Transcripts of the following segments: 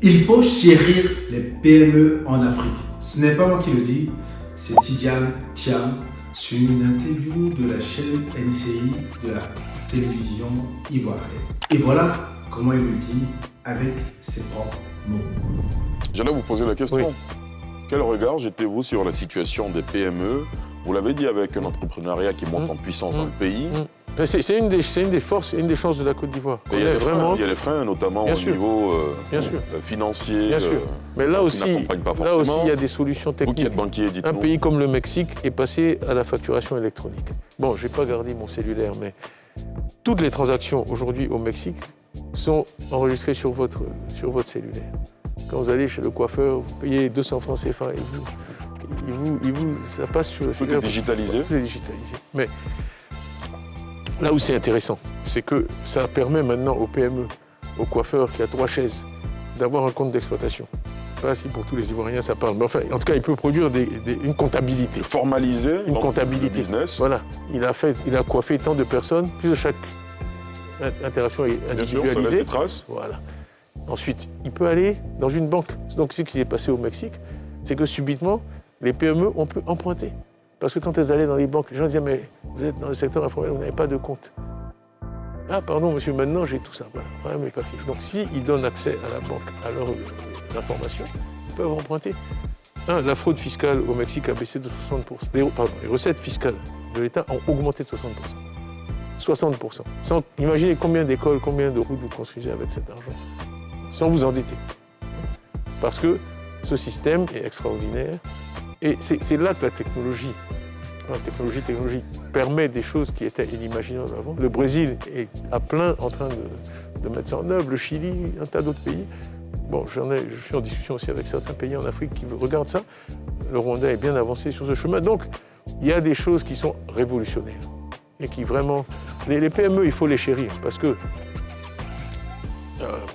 Il faut chérir les PME en Afrique. Ce n'est pas moi qui le dis, c'est Tidiane Thiam sur une interview de la chaîne NCI de la télévision ivoirienne. Et voilà comment il le dit avec ses propres mots. J'allais vous poser la question. Oui. Quel regard jetez-vous sur la situation des PME? Vous l'avez dit, avec un entrepreneuriat qui monte en puissance dans le pays. C'est une des forces et une des chances de la Côte d'Ivoire. Il y a les freins, notamment Bien au sûr. niveau Bien sûr. financier. Bien sûr. Mais là aussi, pas forcément. il y a des solutions Vous qui techniques. êtes banquier, dites-nous. Un pays comme le Mexique est passé à la facturation électronique. Bon, je n'ai pas gardé mon cellulaire, mais toutes les transactions aujourd'hui au Mexique sont enregistrées sur votre cellulaire. Quand vous allez chez le coiffeur, vous payez 200 francs CFA et ça passe sur le cellulaire. Tout est digitalisé. Tout est digitalisé. Mais là où c'est intéressant, c'est que ça permet maintenant aux PME, aux coiffeurs qui a 3 chaises, d'avoir un compte d'exploitation. Pas si pour tous les Ivoiriens ça parle, mais enfin, en tout cas, il peut produire une comptabilité. Formaliser une comptabilité. Le business. Voilà. Il a coiffé tant de personnes, plus chaque interaction est individualisée. Bien sûr, ça laisse des traces. Voilà. Ensuite, il peut aller dans une banque. Donc, ce qui s'est passé au Mexique, c'est que subitement, les PME ont pu emprunter. Parce que quand elles allaient dans les banques, les gens disaient « Mais vous êtes dans le secteur informel, vous n'avez pas de compte. » « Ah, pardon, monsieur, maintenant j'ai tout ça. Voilà mes papiers. » Donc, s'ils donnent accès à la banque, à leurs informations, ils peuvent emprunter. La fraude fiscale au Mexique a baissé de 60%. Les recettes fiscales de l'État ont augmenté de 60%. 60%. Imaginez combien d'écoles, combien de routes vous construisez avec cet argent, sans vous endetter. Parce que ce système est extraordinaire. Et c'est là que la technologie permet des choses qui étaient inimaginables avant. Le Brésil est à plein en train de mettre ça en œuvre, le Chili, un tas d'autres pays. Bon, je suis en discussion aussi avec certains pays en Afrique qui regardent ça. Le Rwanda est bien avancé sur ce chemin. Donc, il y a des choses qui sont révolutionnaires et qui vraiment... Les PME, il faut les chérir parce que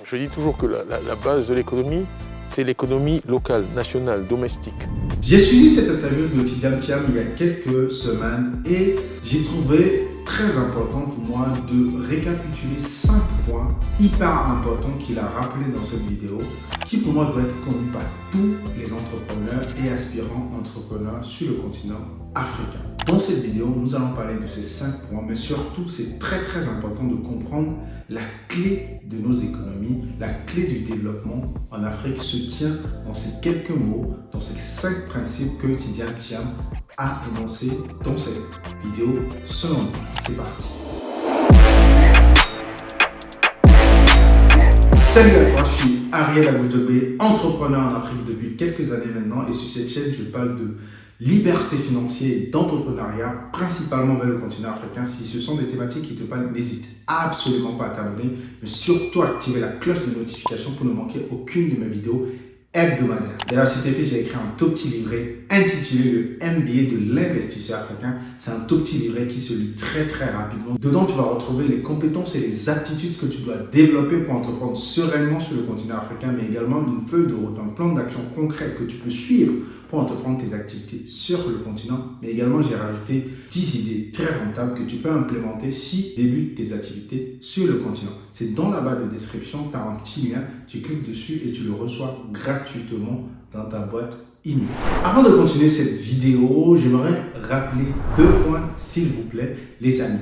je dis toujours que la base de l'économie, c'est l'économie locale, nationale, domestique. J'ai suivi cette interview de Tidiane Thiam il y a quelques semaines et j'ai trouvé très important pour moi de récapituler 5 points hyper importants qu'il a rappelés dans cette vidéo qui pour moi doit être connu par tous les entrepreneurs et aspirants entrepreneurs sur le continent africain. Dans cette vidéo, nous allons parler de ces 5 points, mais surtout, c'est très important de comprendre la clé de nos économies, la clé du développement en Afrique se tient dans ces quelques mots, dans ces 5 principes que Tidiane Thiam a énoncés dans cette vidéo. Selon nous, c'est parti. Salut à toi, je suis Ariel Agoudjobé, entrepreneur en Afrique depuis quelques années maintenant et sur cette chaîne, je parle de liberté financière et d'entrepreneuriat, principalement vers le continent africain. Si ce sont des thématiques qui te parlent, n'hésite absolument pas à t'abonner, mais surtout à activer la cloche de notification pour ne manquer aucune de mes vidéos hebdomadaires. D'ailleurs, si c'est fait, j'ai écrit un tout petit livret intitulé le MBA de l'investisseur africain. C'est un tout petit livret qui se lit très rapidement. Dedans, tu vas retrouver les compétences et les aptitudes que tu dois développer pour entreprendre sereinement sur le continent africain, mais également une feuille de route, un plan d'action concret que tu peux suivre pour entreprendre tes activités sur le continent. Mais également, j'ai rajouté 10 idées très rentables que tu peux implémenter si tu débutes tes activités sur le continent. C'est dans la barre de description, tu as un petit lien, tu cliques dessus et tu le reçois gratuitement dans ta boîte email. Avant de continuer cette vidéo, j'aimerais rappeler 2 points, s'il vous plaît, les amis.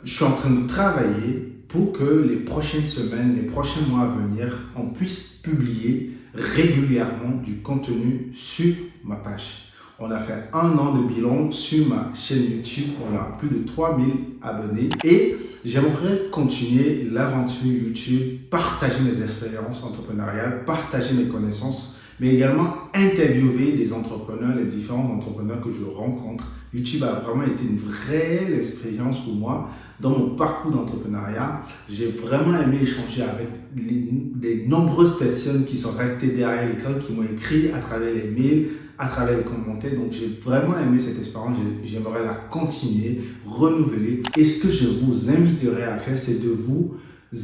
Je suis en train de travailler pour que les prochaines semaines, les prochains mois à venir, on puisse publier régulièrement du contenu sur ma page. On a fait 1 an de bilan sur ma chaîne YouTube. On a plus de 3000 abonnés et j'aimerais continuer l'aventure YouTube, partager mes expériences entrepreneuriales, partager mes connaissances, mais également interviewer les entrepreneurs, les différents entrepreneurs que je rencontre. YouTube a vraiment été une vraie expérience pour moi dans mon parcours d'entrepreneuriat. J'ai vraiment aimé échanger avec les nombreuses personnes qui sont restées derrière l'écran, qui m'ont écrit à travers les mails, à travers les commentaires. Donc, j'ai vraiment aimé cette expérience. J'aimerais la continuer, renouveler. Et ce que je vous inviterai à faire, c'est de vous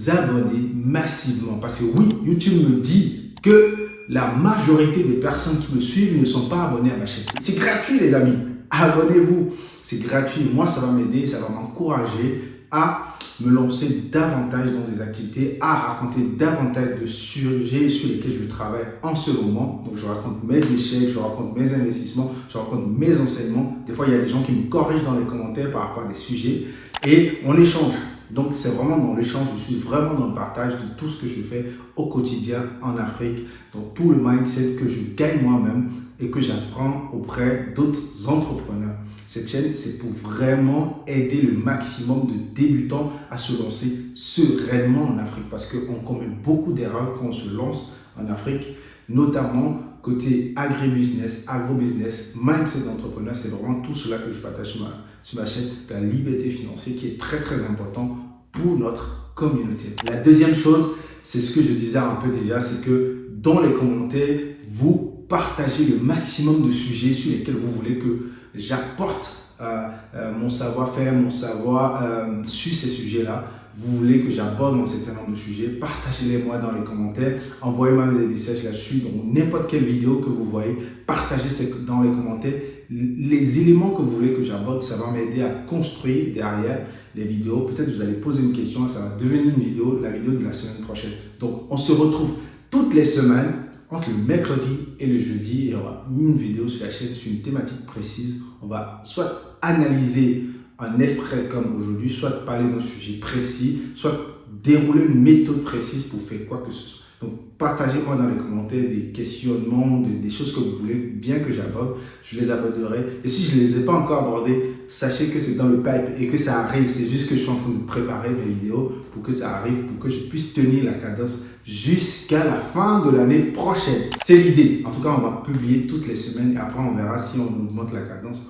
abonner massivement. Parce que oui, YouTube me dit que la majorité des personnes qui me suivent ne sont pas abonnées à ma chaîne. C'est gratuit, les amis. Abonnez-vous. C'est gratuit. Moi, ça va m'aider, ça va m'encourager à me lancer davantage dans des activités, à raconter davantage de sujets sur lesquels je travaille en ce moment. Donc, je raconte mes échecs, je raconte mes investissements, je raconte mes enseignements. Des fois, il y a des gens qui me corrigent dans les commentaires par rapport à des sujets et on échange. Donc, c'est vraiment dans l'échange, je suis vraiment dans le partage de tout ce que je fais au quotidien en Afrique, dans tout le mindset que je gagne moi-même et que j'apprends auprès d'autres entrepreneurs. Cette chaîne, c'est pour vraiment aider le maximum de débutants à se lancer sereinement en Afrique parce qu'on commet beaucoup d'erreurs quand on se lance en Afrique, notamment côté agribusiness, agrobusiness, mindset d'entrepreneur. C'est vraiment tout cela que je partage sur ma chaîne, la liberté financière qui est très très important pour notre communauté. La deuxième chose, c'est ce que je disais un peu déjà, c'est que dans les commentaires, vous partagez le maximum de sujets sur lesquels vous voulez que j'apporte mon savoir-faire, mon savoir sur ces sujets-là. Vous voulez que j'aborde un certain nombre de sujets, partagez-les moi dans les commentaires, envoyez-moi des messages là-dessus, dans n'importe quelle vidéo que vous voyez, partagez dans les commentaires les éléments que vous voulez que j'aborde, ça va m'aider à construire derrière les vidéos. Peut-être vous allez poser une question, ça va devenir une vidéo, la vidéo de la semaine prochaine. Donc on se retrouve toutes les semaines, entre le mercredi et le jeudi, il y aura une vidéo sur la chaîne sur une thématique précise. On va soit analyser un extrait comme aujourd'hui, soit parler d'un sujet précis, soit dérouler une méthode précise pour faire quoi que ce soit. Donc, partagez-moi dans les commentaires des questionnements, des choses que vous voulez bien que j'aborde. Je les aborderai. Et si je ne les ai pas encore abordés, sachez que c'est dans le pipe et que ça arrive. C'est juste que je suis en train de préparer mes vidéos pour que ça arrive, pour que je puisse tenir la cadence jusqu'à la fin de l'année prochaine. C'est l'idée. En tout cas, on va publier toutes les semaines et après, on verra si on augmente la cadence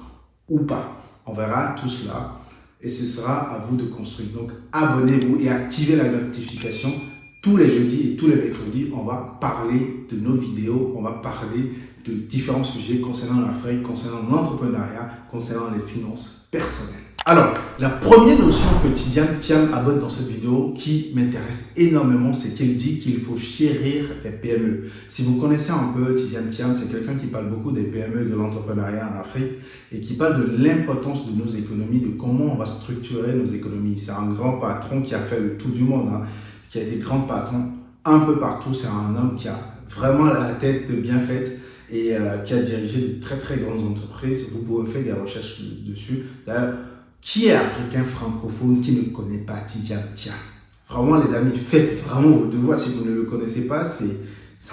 ou pas. On verra tout cela et ce sera à vous de construire. Donc, abonnez-vous et activez la notification. Tous les jeudis et tous les mercredis, on va parler de nos vidéos, on va parler de différents sujets concernant l'Afrique, concernant l'entrepreneuriat, concernant les finances personnelles. Alors, la première notion que Tidiane Thiam aborde dans cette vidéo qui m'intéresse énormément, c'est qu'elle dit qu'il faut chérir les PME. Si vous connaissez un peu Tidiane Thiam, c'est quelqu'un qui parle beaucoup des PME, de l'entrepreneuriat en Afrique et qui parle de l'importance de nos économies, de comment on va structurer nos économies. C'est un grand patron qui a fait le tour du monde, qui a été grand patron un peu partout. C'est un homme qui a vraiment la tête bien faite et qui a dirigé de très très grandes entreprises. Vous pouvez faire des recherches dessus. D'ailleurs, qui est africain francophone qui ne connaît pas Tidiane Thiam? Vraiment les amis, faites vraiment vos devoirs. Si vous ne le connaissez pas, c'est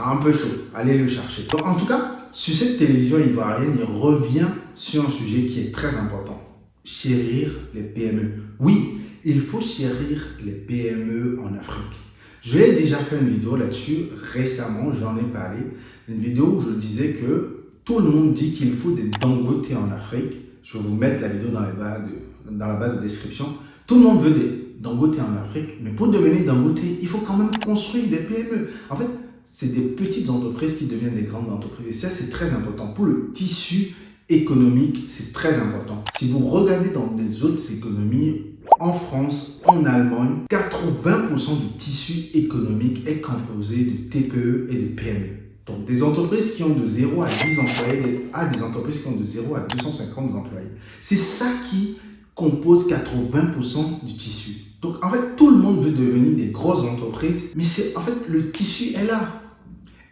un peu chaud. Allez le chercher. Donc, en tout cas, sur cette télévision ivoirienne, il revient sur un sujet qui est très important. Chérir les PME. Oui, il faut chérir les PME en Afrique. J'ai déjà fait une vidéo là-dessus récemment, j'en ai parlé. Une vidéo où je disais que tout le monde dit qu'il faut des Dangote en Afrique. Je vais vous mettre la vidéo dans la barre de description. Tout le monde veut des Dangote en Afrique, mais pour devenir Dangote, il faut quand même construire des PME. En fait, c'est des petites entreprises qui deviennent des grandes entreprises. Et ça, c'est très important. Pour le tissu économique, c'est très important. Si vous regardez dans des autres économies, en France, en Allemagne, 80% du tissu économique est composé de TPE et de PME. Donc, des entreprises qui ont de 0 à 10 employés à des entreprises qui ont de 0 à 250 employés. C'est ça qui compose 80% du tissu. Donc, en fait, tout le monde veut devenir des grosses entreprises, mais en fait, le tissu est là.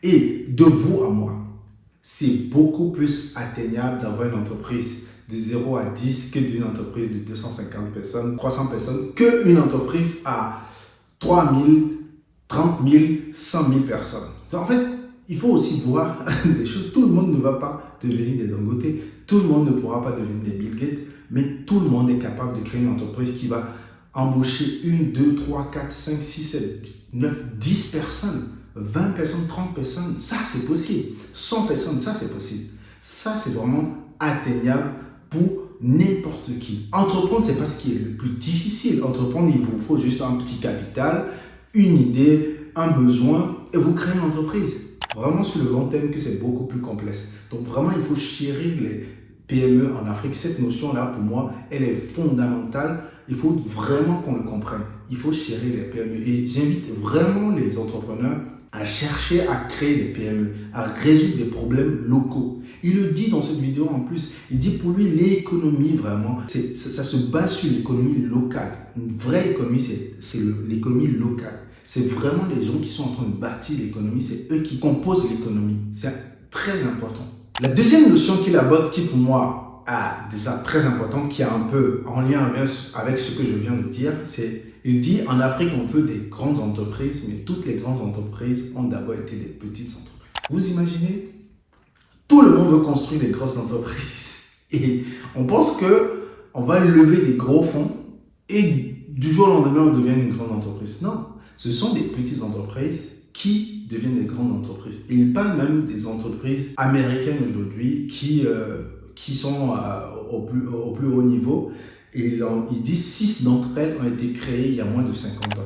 Et de vous à moi, c'est beaucoup plus atteignable d'avoir une entreprise de 0 à 10 que d'une entreprise de 250 personnes, 300 personnes, qu'une entreprise à 3 000, 30 000, 100 000 personnes. Donc, en fait, il faut aussi voir des choses. Tout le monde ne va pas devenir des Dangote, tout le monde ne pourra pas devenir des Bill Gates, mais tout le monde est capable de créer une entreprise qui va embaucher 1, 2, 3, 4, 5, 6, 7, 9, 10 personnes, 20 personnes, 30 personnes. Ça, c'est possible. 100 personnes, ça, c'est possible. Ça, c'est vraiment atteignable pour n'importe qui. Entreprendre, c'est pas ce qui est le plus difficile. Entreprendre, il vous faut juste un petit capital, une idée, un besoin, et vous créez une entreprise. Vraiment sur le long terme que c'est beaucoup plus complexe. Donc vraiment, il faut chérir les PME en Afrique. Cette notion-là, pour moi, elle est fondamentale. Il faut vraiment qu'on le comprenne. Il faut chérir les PME. Et j'invite vraiment les entrepreneurs à chercher à créer des PME, à résoudre des problèmes locaux. Il le dit dans cette vidéo en plus, il dit pour lui l'économie vraiment, ça se base sur l'économie locale. Une vraie économie, c'est l'économie locale. C'est vraiment les gens qui sont en train de bâtir l'économie, c'est eux qui composent l'économie. C'est très important. La deuxième notion qu'il aborde, qui pour moi est déjà très importante, qui est un peu en lien avec ce que je viens de dire, c'est il dit en Afrique on veut des grandes entreprises, mais toutes les grandes entreprises ont d'abord été des petites entreprises. Vous imaginez? Tout le monde veut construire des grosses entreprises et on pense qu'on va lever des gros fonds et du jour au lendemain on devient une grande entreprise. Non, ce sont des petites entreprises qui deviennent des grandes entreprises. Et il parle même des entreprises américaines aujourd'hui qui sont au plus haut niveau. Et il dit 6 d'entre elles ont été créées il y a moins de 50 ans.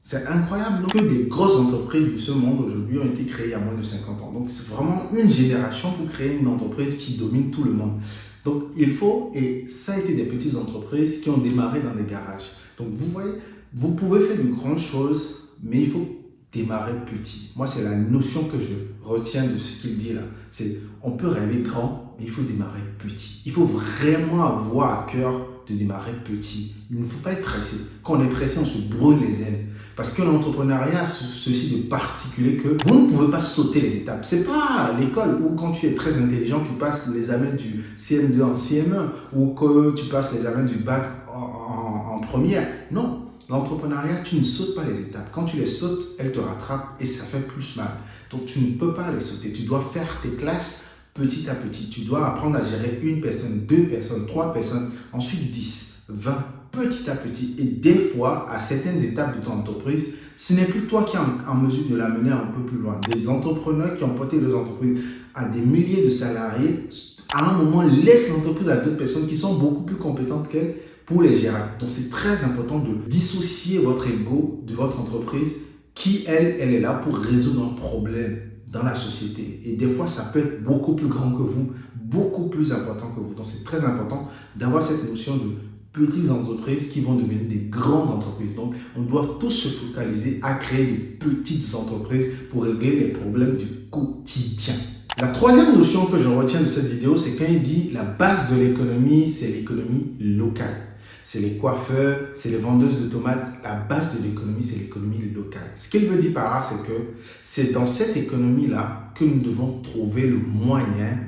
C'est incroyable, non? Que des grosses entreprises de ce monde aujourd'hui ont été créées il y a moins de 50 ans. Donc c'est vraiment une génération pour créer une entreprise qui domine tout le monde. Donc il faut, et ça a été des petites entreprises qui ont démarré dans des garages. Donc vous voyez, vous pouvez faire de grandes choses, mais il faut démarrer petit. Moi, c'est la notion que je retiens de ce qu'il dit là. C'est on peut rêver grand, mais il faut démarrer petit. Il faut vraiment avoir à cœur de démarrer petit. Il ne faut pas être pressé. Quand on est pressé, on se brûle les ailes. Parce que l'entrepreneuriat a ceci de particulier que vous ne pouvez pas sauter les étapes. C'est pas l'école où quand tu es très intelligent, tu passes l'examen du CM2 en CM1 ou que tu passes l'examen du bac en première. Non. L'entrepreneuriat, tu ne sautes pas les étapes. Quand tu les sautes, elles te rattrapent et ça fait plus mal. Donc, tu ne peux pas les sauter. Tu dois faire tes classes petit à petit. Tu dois apprendre à gérer une personne, 2 personnes, 3 personnes, ensuite 10, 20, petit à petit. Et des fois, à certaines étapes de ton entreprise, ce n'est plus toi qui es en mesure de l'amener un peu plus loin. Des entrepreneurs qui ont porté leurs entreprises à des milliers de salariés, à un moment, laissent l'entreprise à d'autres personnes qui sont beaucoup plus compétentes qu'elles pour les gérer. Donc, c'est très important de dissocier votre ego de votre entreprise qui, elle est là pour résoudre un problème dans la société. Et des fois, ça peut être beaucoup plus grand que vous, beaucoup plus important que vous. Donc, c'est très important d'avoir cette notion de petites entreprises qui vont devenir des grandes entreprises. Donc, on doit tous se focaliser à créer de petites entreprises pour régler les problèmes du quotidien. La troisième notion que je retiens de cette vidéo, c'est quand il dit la base de l'économie, c'est l'économie locale. C'est les coiffeurs, c'est les vendeuses de tomates. La base de l'économie, c'est l'économie locale. Ce qu'il veut dire par là, c'est que c'est dans cette économie-là que nous devons trouver le moyen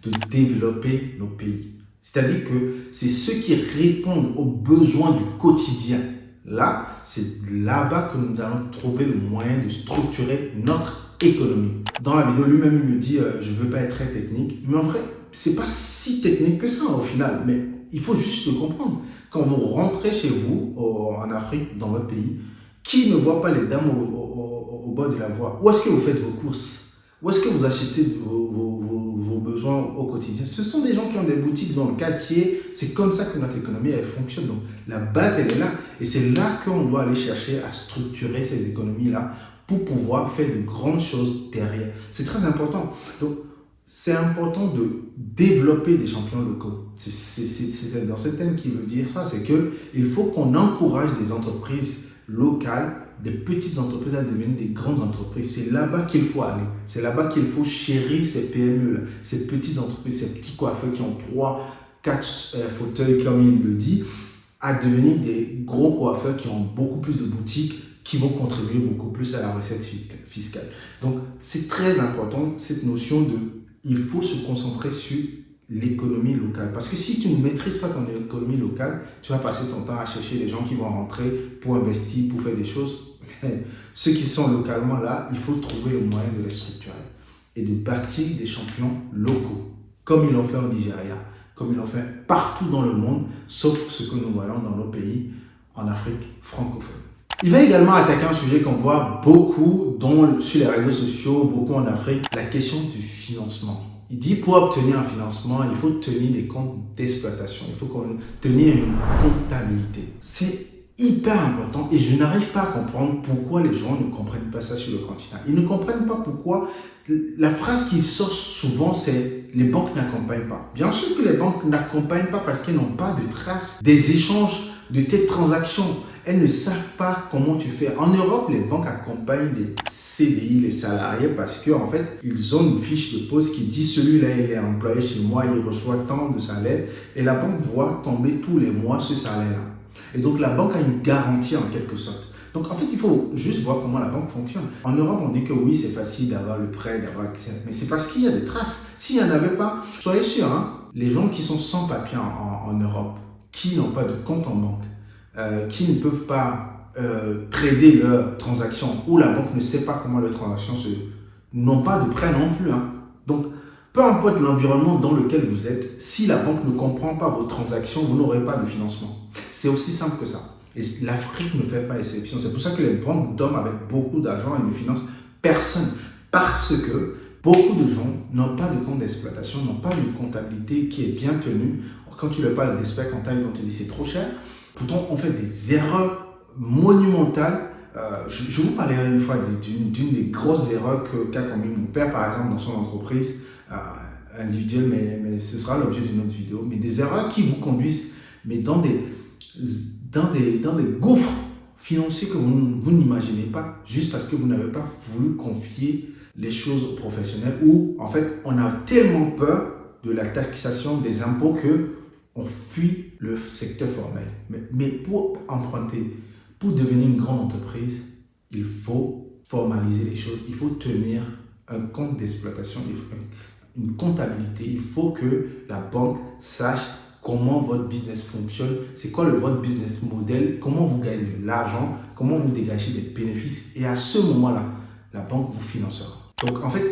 de développer nos pays. C'est-à-dire que c'est ceux qui répondent aux besoins du quotidien. Là, c'est là-bas que nous allons trouver le moyen de structurer notre économie. Dans la vidéo lui-même, il me dit je ne veux pas être très technique. Mais en vrai, ce n'est pas si technique que ça au final. Mais il faut juste le comprendre. Quand vous rentrez chez vous, en Afrique, dans votre pays, qui ne voit pas les dames au bord de la voie? Où est-ce que vous faites vos courses? Où est-ce que vous achetez vos besoins au quotidien? Ce sont des gens qui ont des boutiques dans le quartier. C'est comme ça que notre économie elle fonctionne. Donc, la base, elle est là. Et c'est là qu'on doit aller chercher à structurer ces économies-là pour pouvoir faire de grandes choses derrière. C'est très important. Donc, c'est important de développer des champions locaux. C'est dans ce thème qu'il veut dire ça, c'est qu'il faut qu'on encourage des entreprises locales, des petites entreprises à devenir des grandes entreprises. C'est là-bas qu'il faut aller. C'est là-bas qu'il faut chérir ces PME-là, ces petites entreprises, ces petits coiffeurs qui ont 3, 4 fauteuils, comme il le dit, à devenir des gros coiffeurs qui ont beaucoup plus de boutiques, qui vont contribuer beaucoup plus à la recette fiscale. Donc, c'est très important, cette notion de il faut se concentrer sur l'économie locale. Parce que si tu ne maîtrises pas ton économie locale, tu vas passer ton temps à chercher les gens qui vont rentrer pour investir, pour faire des choses. Mais ceux qui sont localement là, il faut trouver le moyen de les structurer et de bâtir des champions locaux, comme ils l'ont fait au Nigeria, comme ils l'ont fait partout dans le monde, sauf ce que nous voyons dans nos pays en Afrique francophone. Il va également attaquer un sujet qu'on voit beaucoup sur les réseaux sociaux, beaucoup en Afrique, la question du financement. Il dit pour obtenir un financement, il faut tenir des comptes d'exploitation, il faut tenir une comptabilité. C'est hyper important et je n'arrive pas à comprendre pourquoi les gens ne comprennent pas ça sur le continent. Ils ne comprennent pas pourquoi la phrase qui sort souvent c'est les banques n'accompagnent pas. Bien sûr que les banques n'accompagnent pas parce qu'elles n'ont pas de traces des échanges de tes transactions. Elles ne savent pas comment tu fais. En Europe, les banques accompagnent les CDI, les salariés, parce qu'en fait, ils ont une fiche de poste qui dit celui-là, il est employé chez moi, il reçoit tant de salaire. Et la banque voit tomber tous les mois ce salaire-là. Et donc, la banque a une garantie en quelque sorte. Donc, en fait, il faut juste voir comment la banque fonctionne. En Europe, on dit que oui, c'est facile d'avoir le prêt, d'avoir accès. Mais c'est parce qu'il y a des traces. S'il n'y en avait pas, soyez sûr, hein, les gens qui sont sans papier en Europe, qui n'ont pas de compte en banque, qui ne peuvent pas trader leurs transactions, ou la banque ne sait pas comment leurs transactions n'ont pas de prêt non plus. Hein. Donc, peu importe l'environnement dans lequel vous êtes, si la banque ne comprend pas vos transactions, vous n'aurez pas de financement. C'est aussi simple que ça. Et l'Afrique ne fait pas exception. C'est pour ça que les banques dorment avec beaucoup d'argent et ne financent personne. Parce que beaucoup de gens n'ont pas de compte d'exploitation, n'ont pas une comptabilité qui est bien tenue. Quand tu leur parles d'expert comptable, ils vont te dire c'est trop cher. Pourtant, on fait des erreurs monumentales. Je vous parlerai une fois d'une des grosses erreurs qu'a commis mon père, par exemple, dans son entreprise individuelle, mais ce sera l'objet d'une autre vidéo. Mais des erreurs qui vous conduisent dans des gouffres financiers que vous n'imaginez pas, juste parce que vous n'avez pas voulu confier les choses aux professionnels, ou en fait, on a tellement peur de la taxation des impôts que on fuit le secteur formel. Mais pour emprunter, pour devenir une grande entreprise, il faut formaliser les choses, il faut tenir un compte d'exploitation, une comptabilité, il faut que la banque sache comment votre business fonctionne, c'est quoi votre business model, comment vous gagnez de l'argent, comment vous dégagez des bénéfices, et à ce moment-là, la banque vous financera. Donc en fait,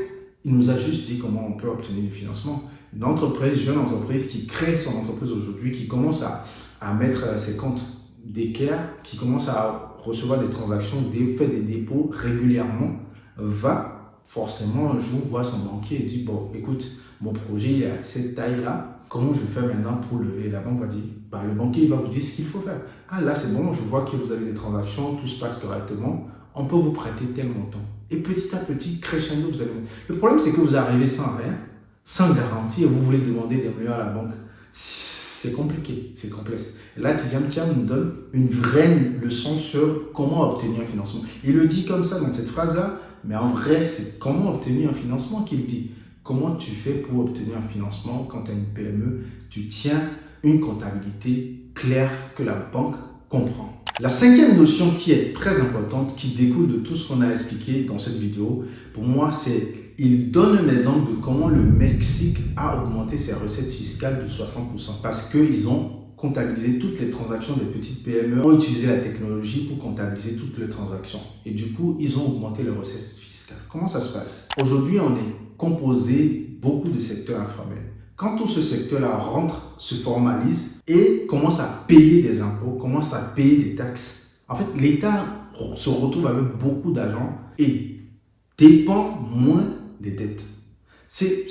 il nous a juste dit comment on peut obtenir du financement. Une entreprise, jeune entreprise qui crée son entreprise aujourd'hui, qui commence à mettre ses comptes d'équerre, qui commence à recevoir des transactions, fait des dépôts régulièrement, va forcément un jour voir son banquier et dire bon, écoute, mon projet est à cette taille-là, comment je fais maintenant pour lever? La banque va dire, le banquier va vous dire ce qu'il faut faire. Ah là, c'est bon, je vois que vous avez des transactions, tout se passe correctement, on peut vous prêter tel montant. Et petit à petit, crescendo, vous allez... Le problème, c'est que vous arrivez sans rien, sans garantie, et vous voulez demander des millions à la banque. C'est compliqué, c'est complexe. Et là, Tidiane Thiam nous donne une vraie leçon sur comment obtenir un financement. Il le dit comme ça dans cette phrase-là, mais en vrai, c'est comment obtenir un financement qu'il dit. Comment tu fais pour obtenir un financement quand tu as une PME? Tu tiens une comptabilité claire que la banque comprend. La cinquième notion qui est très importante, qui découle de tout ce qu'on a expliqué dans cette vidéo, pour moi, c'est il donne un exemple de comment le Mexique a augmenté ses recettes fiscales de 60%. Parce qu'ils ont comptabilisé toutes les transactions des petites PME, ont utilisé la technologie pour comptabiliser toutes les transactions. Et du coup, ils ont augmenté les recettes fiscales. Comment ça se passe? Aujourd'hui, on est composé beaucoup de secteurs informels. Quand tout ce secteur-là rentre, se formalise et commence à payer des impôts, commence à payer des taxes, en fait, l'État se retrouve avec beaucoup d'argent et dépend moins des dettes. C'est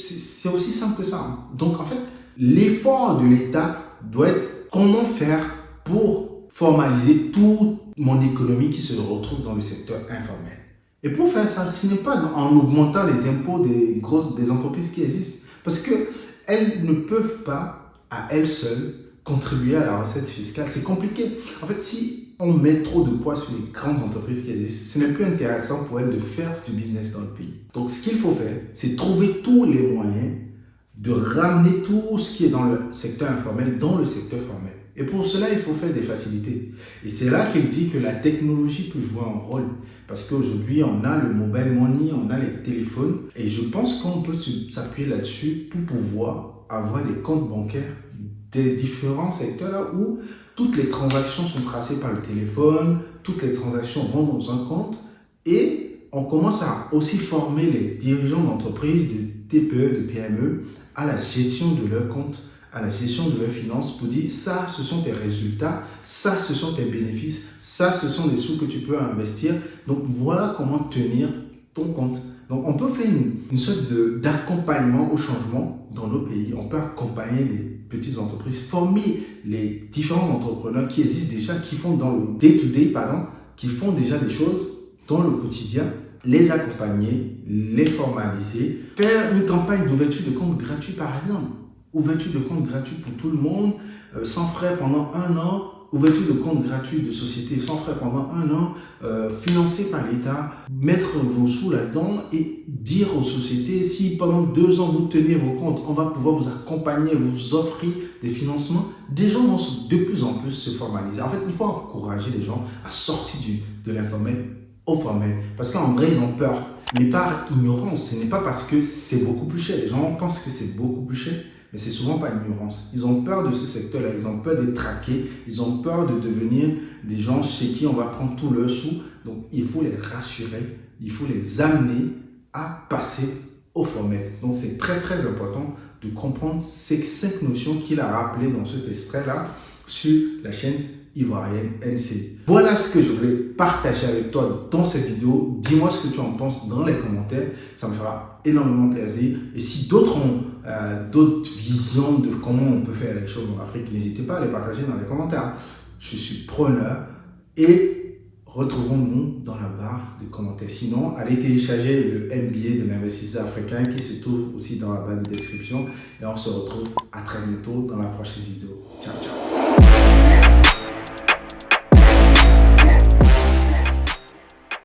aussi simple que ça. Hein. Donc, en fait, l'effort de l'État doit être comment faire pour formaliser toute mon économie qui se retrouve dans le secteur informel. Et pour faire ça, ce n'est pas en augmentant les impôts des entreprises qui existent. Parce qu'elles ne peuvent pas, à elles seules, contribuer à la recette fiscale. C'est compliqué. En fait, si on met trop de poids sur les grandes entreprises qui existent, ce n'est plus intéressant pour elles de faire du business dans le pays. Donc, ce qu'il faut faire, c'est trouver tous les moyens de ramener tout ce qui est dans le secteur informel dans le secteur formel. Et pour cela, il faut faire des facilités. Et c'est là qu'il dit que la technologie peut jouer un rôle. Parce qu'aujourd'hui, on a le mobile money, on a les téléphones. Et je pense qu'on peut s'appuyer là-dessus pour pouvoir avoir des comptes bancaires des différents secteurs là où toutes les transactions sont tracées par le téléphone, toutes les transactions vont dans un compte. Et on commence à aussi former les dirigeants d'entreprises, de TPE, de PME à la gestion de leurs comptes, à la gestion de leurs finances pour dire ça, ce sont tes résultats, ça, ce sont tes bénéfices, ça, ce sont des sous que tu peux investir. Donc, voilà comment tenir ton compte. Donc, on peut faire une sorte d'accompagnement au changement dans nos pays. On peut accompagner les petites entreprises, former les différents entrepreneurs qui existent déjà, qui font dans le day-to-day, qui font déjà des choses dans le quotidien, les accompagner, les formaliser, faire une campagne d'ouverture de compte gratuit par exemple. Ouverture de compte gratuit pour tout le monde, sans frais pendant 1 an, ouverture de compte gratuit de société sans frais pendant 1 an, financé par l'État, mettre vos sous là-dedans et dire aux sociétés, si pendant 2 ans vous tenez vos comptes, on va pouvoir vous accompagner, vous offrir des financements. Des gens vont de plus en plus se formaliser. En fait, il faut encourager les gens à sortir de l'informel au formel. Parce qu'en vrai, ils ont peur. Mais par ignorance, ce n'est pas parce que c'est beaucoup plus cher. Les gens pensent que c'est beaucoup plus cher, mais c'est souvent par ignorance. Ils ont peur de ce secteur-là, ils ont peur d'être traqués, ils ont peur de devenir des gens chez qui on va prendre tous leurs sous. Donc, il faut les rassurer, il faut les amener à passer au formel. Donc, c'est très, très important de comprendre ces 5 notions qu'il a rappelées dans cet extrait-là sur la chaîne ivoirienne NC. Voilà ce que je voulais partager avec toi dans cette vidéo. Dis-moi ce que tu en penses dans les commentaires. Ça me fera énormément plaisir. Et si d'autres ont d'autres visions de comment on peut faire les choses en Afrique, n'hésitez pas à les partager dans les commentaires. Je suis preneur et retrouvons-nous dans la barre de commentaires. Sinon, allez télécharger le MBA de l'investisseur africain qui se trouve aussi dans la barre de description. Et on se retrouve à très bientôt dans la prochaine vidéo. Ciao, ciao.